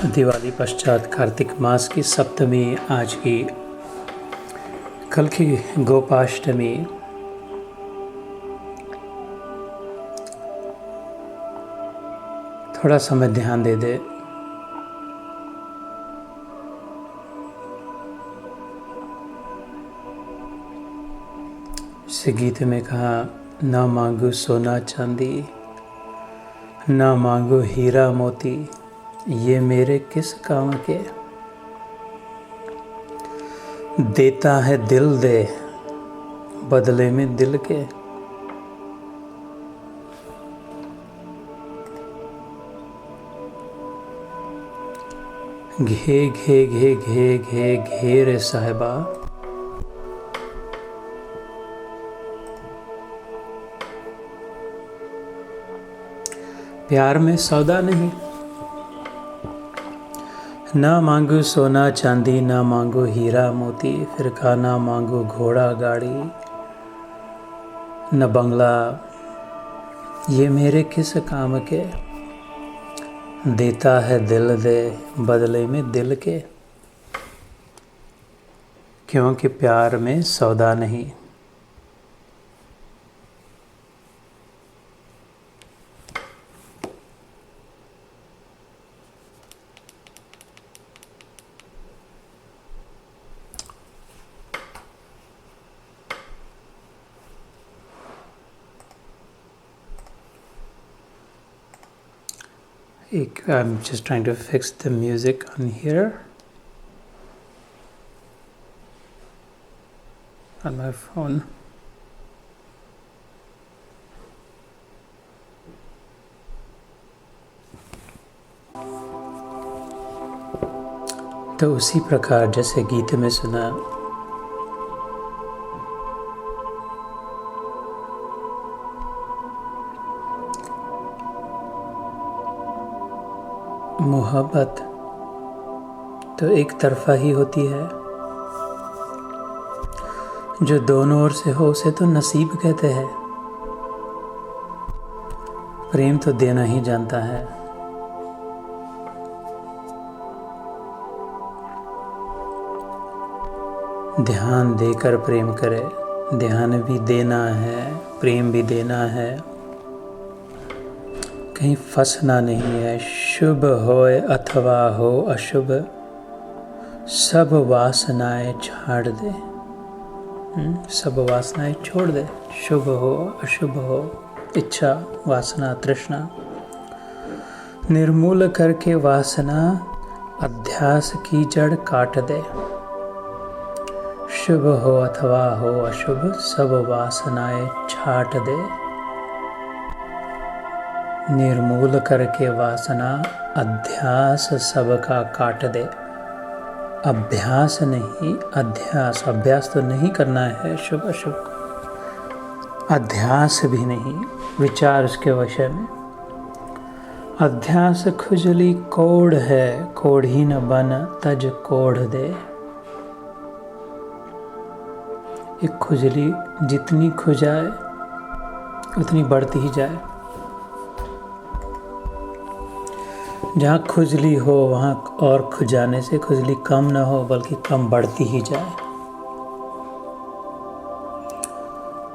दिवाली पश्चात कार्तिक मास की सप्तमी आज की, कल की गोपाष्टमी। थोड़ा समय ध्यान दे दे। इस गीत में कहा, ना मांगू सोना चांदी, ना मांगू हीरा मोती, ये मेरे किस काम के। देता है दिल दे, बदले में दिल के। घे घे घे घे घे घे रे साहिबा, प्यार में सौदा नहीं। ना मांगू सोना चांदी, ना मांगू हीरा मोती, फिर कहा ना मांगू घोड़ा गाड़ी, न बंगला, ये मेरे किस काम के। देता है दिल दे, बदले में दिल के, क्योंकि प्यार में सौदा नहीं। I'm just trying to fix the music on here on my phone. तो उसी प्रकार जैसे गीत में सुना, मोहब्बत तो एक तरफा ही होती है। जो दोनों ओर से हो उसे तो नसीब कहते हैं। प्रेम तो देना ही जानता है। ध्यान देकर प्रेम करे। ध्यान भी देना है, प्रेम भी देना है, कहीं फंसना नहीं है। शुभ होए अथवा हो अशुभ, सब वासनाएं छाड़ दे। सब वासनाएं छोड़ दे। शुभ हो अशुभ हो, इच्छा वासना तृष्णा निर्मूल करके वासना अध्यास की जड़ काट दे। शुभ हो अथवा हो अशुभ, सब वासनाएं छाट दे। निर्मूल करके वासना अध्यास सबका काट दे। अभ्यास नहीं, अध्यास। अभ्यास तो नहीं करना है शुभ अशुभ, अध्यास भी नहीं, विचार उसके विषय में। अध्यास खुजली कोढ़ है, कोढ़ी न बन तज कोढ़ दे। एक खुजली जितनी खुजाए उतनी बढ़ती ही जाए। जहाँ खुजली हो वहाँ और खुजाने से खुजली कम न हो बल्कि कम बढ़ती ही जाए।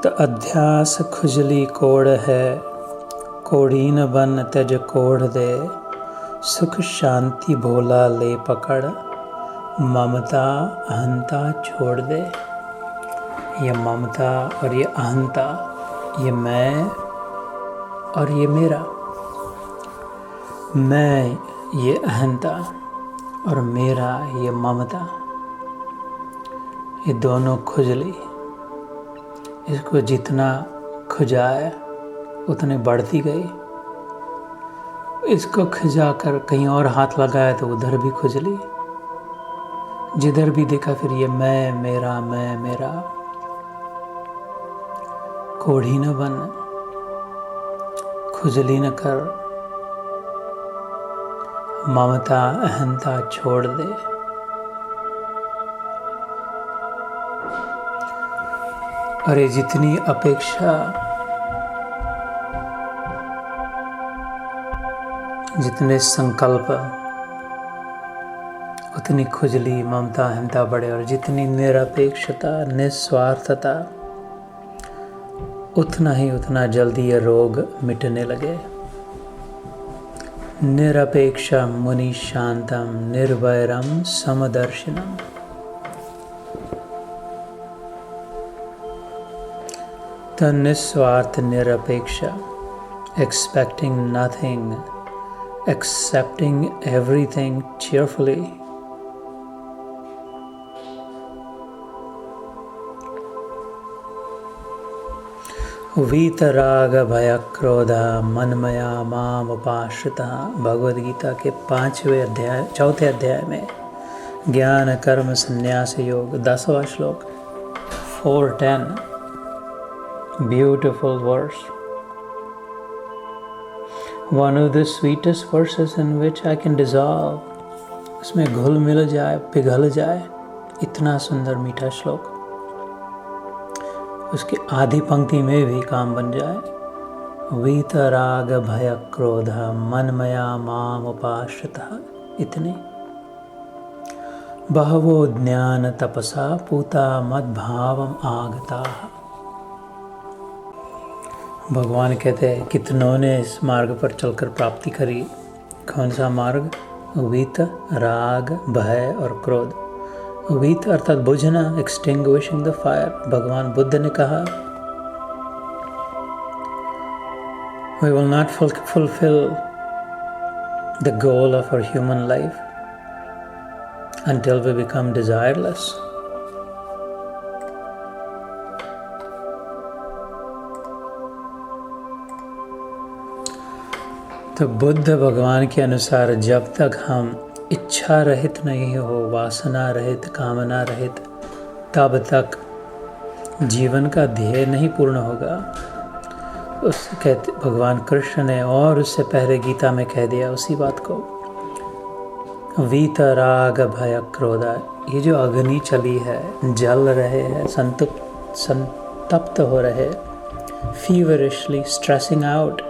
तो अध्यास खुजली कोढ़ है, कोढ़ी न बन तज कोढ़ दे। सुख शांति भोला ले पकड़, ममता अहंता छोड़ दे। ये ममता और ये अहंता, ये मैं और ये मेरा, मैं ये अहंता और मेरा ये ममता, ये दोनों खुजली, इसको जितना खुजाए उतने बढ़ती गई। इसको खुजा कर कहीं और हाथ लगाया तो उधर भी खुजली। जिधर भी देखा फिर ये मैं मेरा, मैं मेरा। कोढ़ी न बन, खुजली न कर, ममता अहंता छोड़ दे। अरे जितनी अपेक्षा, जितने संकल्प उतनी खुजली, ममता, अहंता बढ़े, और जितनी निरपेक्षता, निस्वार्थता, उतना जल्दी ये रोग मिटने लगे। निरपेक्षा मुनि शांतम निर्वैरम समदर्शिनम। तो निस्वार्थ निरपेक्षा, expecting nothing, accepting everything cheerfully. वीतराग भय क्रोधा मनमया माम उपाश्रिता। भगवद गीता के 4 अध्याय में ज्ञान कर्म संन्यास योग 10वां श्लोक 4:10। Beautiful verse, one of the sweetest verses in which I can dissolve, उसमें घुल मिल जाए, पिघल जाए, इतना सुंदर मीठा श्लोक उसकी आधी पंक्ति में भी काम बन जाए। वीतराग भय क्रोध मनमया माम उपाश्रिता। इतनी बहवो ज्ञान तपसा पूता मद्भावम आगता। भगवान कहते हैं कितनों ने इस मार्ग पर चलकर प्राप्ति करी। कौन सा मार्ग? वीत, राग, भय और क्रोध। वीत अर्थात बुझना, एक्सटिंग्विशिंग द फायर। भगवान बुद्ध ने कहा, we will not fulfill the goal of our human life until we become desireless. तो बुद्ध भगवान के अनुसार जब तक हम इच्छा रहित नहीं हो, वासना रहित, कामना रहित, तब तक जीवन का ध्येय नहीं पूर्ण होगा। उससे कहते भगवान कृष्ण ने, और उससे पहले गीता में कह दिया उसी बात को। वीतराग भय क्रोध, ये जो अग्नि चली है, जल रहे हैं, संतप्त हो रहे, feverishly stressing out,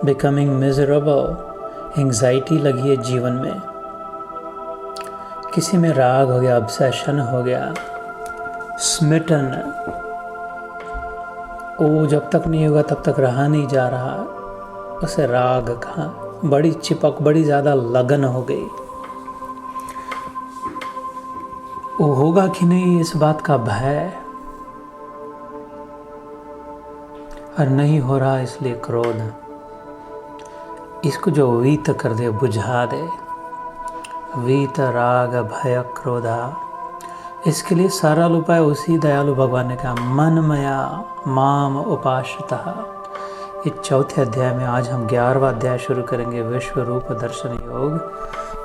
becoming miserable, anxiety लगी है जीवन में। किसी में राग हो गया, ऑब्सेशन हो गया, स्मिटन, वो जब तक नहीं होगा तब तक रहा नहीं जा रहा। उसे राग का बड़ी चिपक, बड़ी ज़्यादा लगन हो गई। वो होगा कि नहीं इस बात का भय, और नहीं हो रहा इसलिए क्रोध। इसको जो वीत कर दे, बुझा दे, वीत राग भय क्रोधा, इसके लिए सरल उपाय उसी दयालु भगवान ने कहा, मनमया माम उपाश्रिता। इस 4 अध्याय में आज हम 11वां अध्याय शुरू करेंगे, विश्व रूप दर्शन योग।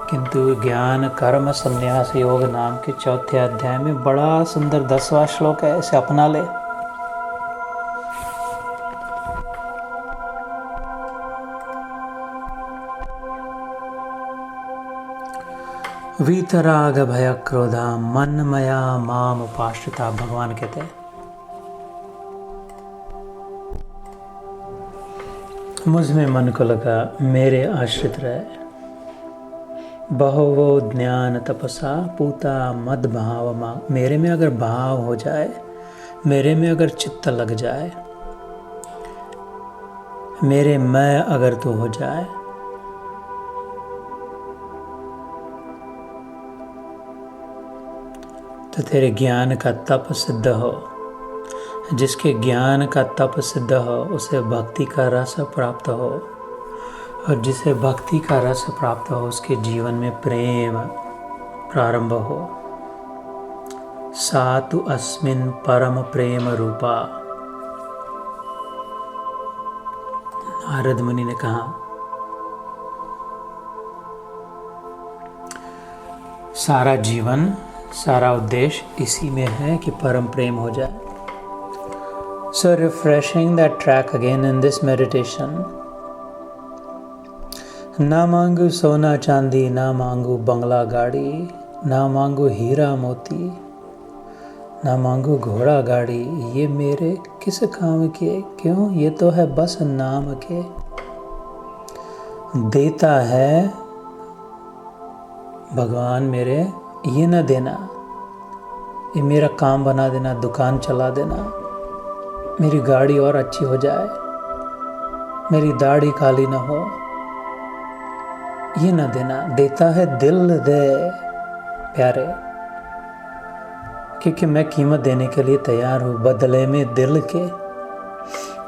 किंतु ज्ञान कर्म संन्यास योग नाम के 4 अध्याय में बड़ा सुंदर 10वां श्लोक है, इसे अपना ले। वीतराग भय क्रोधा मनमया माम उपाश्रिता। भगवान कहते हैं मुझ में मन को लगा, मेरे आश्रित रहे। बहवो ज्ञान तपसा पूता मद भाव मा। मेरे में अगर भाव हो जाए, मेरे में अगर चित्त लग जाए, मेरे मैं अगर तू हो जाए, तो तेरे ज्ञान का तप सिद्ध हो। जिसके ज्ञान का तप सिद्ध हो उसे भक्ति का रस प्राप्त हो, और जिसे भक्ति का रस प्राप्त हो उसके जीवन में प्रेम प्रारंभ हो। सातु अस्मिन् परम प्रेम रूपा। नारद मुनि ने कहा, सारा जीवन, सारा उद्देश्य इसी में है कि परम प्रेम हो जाए। So refreshing that track again in this meditation. ना मांगू सोना चांदी, ना मांगू बंगला गाड़ी, ना मांगू हीरा मोती, ना मांगू घोड़ा गाड़ी। ये मेरे किस काम के? क्यों? ये तो है बस नाम के। देता है भगवान मेरे ये न देना, ये मेरा काम बना देना, दुकान चला देना, मेरी गाड़ी और अच्छी हो जाए, मेरी दाढ़ी काली ना हो, ये न देना। देता है दिल दे प्यारे, क्योंकि मैं कीमत देने के लिए तैयार हूँ बदले में दिल के।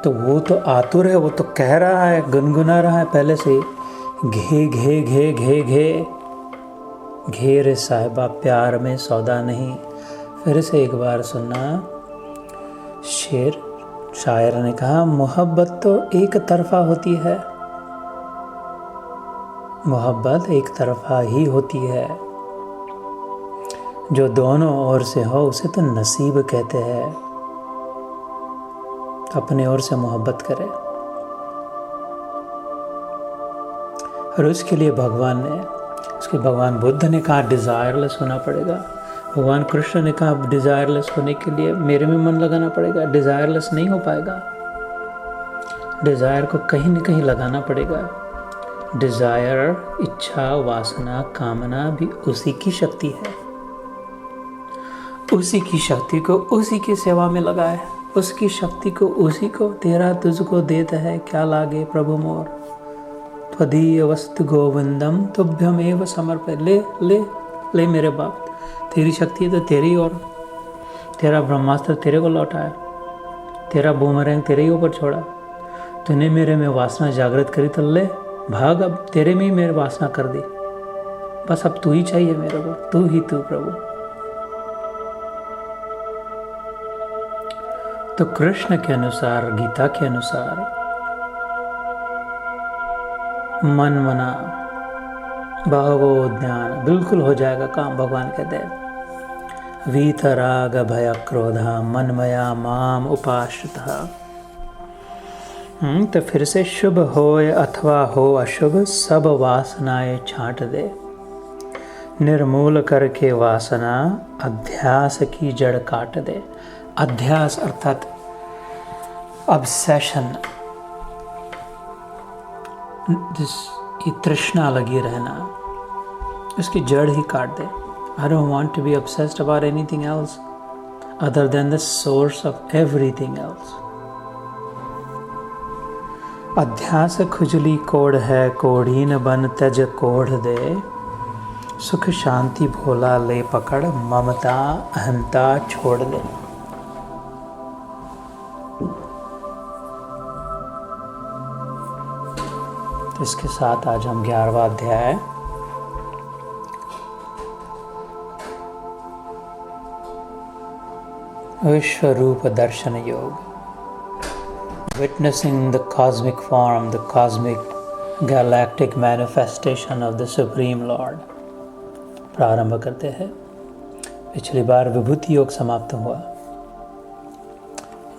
तो वो तो आतुर है, वो तो कह रहा है, गुनगुना रहा है पहले से, घे घे घे घे घे घे रे साहिबा प्यार में सौदा नहीं। फिर से एक बार सुनना शेर। शायर ने कहा, मोहब्बत तो एक तरफा होती है, मोहब्बत एक तरफा ही होती है, जो दोनों ओर से हो उसे तो नसीब कहते हैं। अपने ओर से मोहब्बत करे। और उसके लिए भगवान बुद्ध ने कहा डिज़ायरलेस होना पड़ेगा, भगवान कृष्ण ने कहा डिज़ायरलेस होने के लिए मेरे में मन लगाना पड़ेगा। डिज़ायरलेस नहीं हो पाएगा, डिज़ायर को कहीं न कहीं लगाना पड़ेगा। डिज़ायर, इच्छा, वासना, कामना भी उसी की शक्ति है, उसी की शक्ति को उसी की सेवा में लगाए, उसकी शक्ति को उसी को। तेरा तुझको देता है क्या लागे प्रभु मोर, त्वदीय वस्तु गोविंदम तुभ्यम एव समर्पय। ले ले ले मेरे बाप, तेरी शक्ति है तो तेरी ओर, तेरा ब्रह्मास्त्र तेरे को लौटाया, तेरा बूमरैंग तेरे ही ऊपर छोड़ा। तूने मेरे में वासना जागृत करी तो ले भाग, अब तेरे में ही मेरी वासना कर दी, बस अब तू ही चाहिए मेरे को, तू ही तू प्रभु। तो कृष्ण के अनुसार, गीता के अनुसार मन मना बहवो ज्ञान, बिल्कुल हो जाएगा काम। भगवान कहते हैं वीतराग भय क्रोधा मनमया माम उपाश्रिता। तो फिर से शुभ होए अथवा हो अशुभ, सब वासनाएं छांट दे, निर्मूल करके वासना अध्यास की जड़ काट दे। अध्यास अर्थात ऑब्सेशन, जिस ये तृष्णा लगी रहना, उसकी जड़ ही काट दे। I don't want to be obsessed about anything else other than the source of everything else. अध्यास खुजली कोढ़ है, कोढ़ीन बन तज कोढ़ दे, सुख शांति भोला ले पकड़, ममता अहंता छोड़ दे। तो इसके साथ आज हम 11वां अध्याय विश्वरूप दर्शन योग, witnessing the cosmic form, the cosmic galactic manifestation of the Supreme Lord प्रारंभ करते हैं। पिछली बार विभूति योग समाप्त हुआ।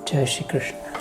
जय श्री कृष्ण।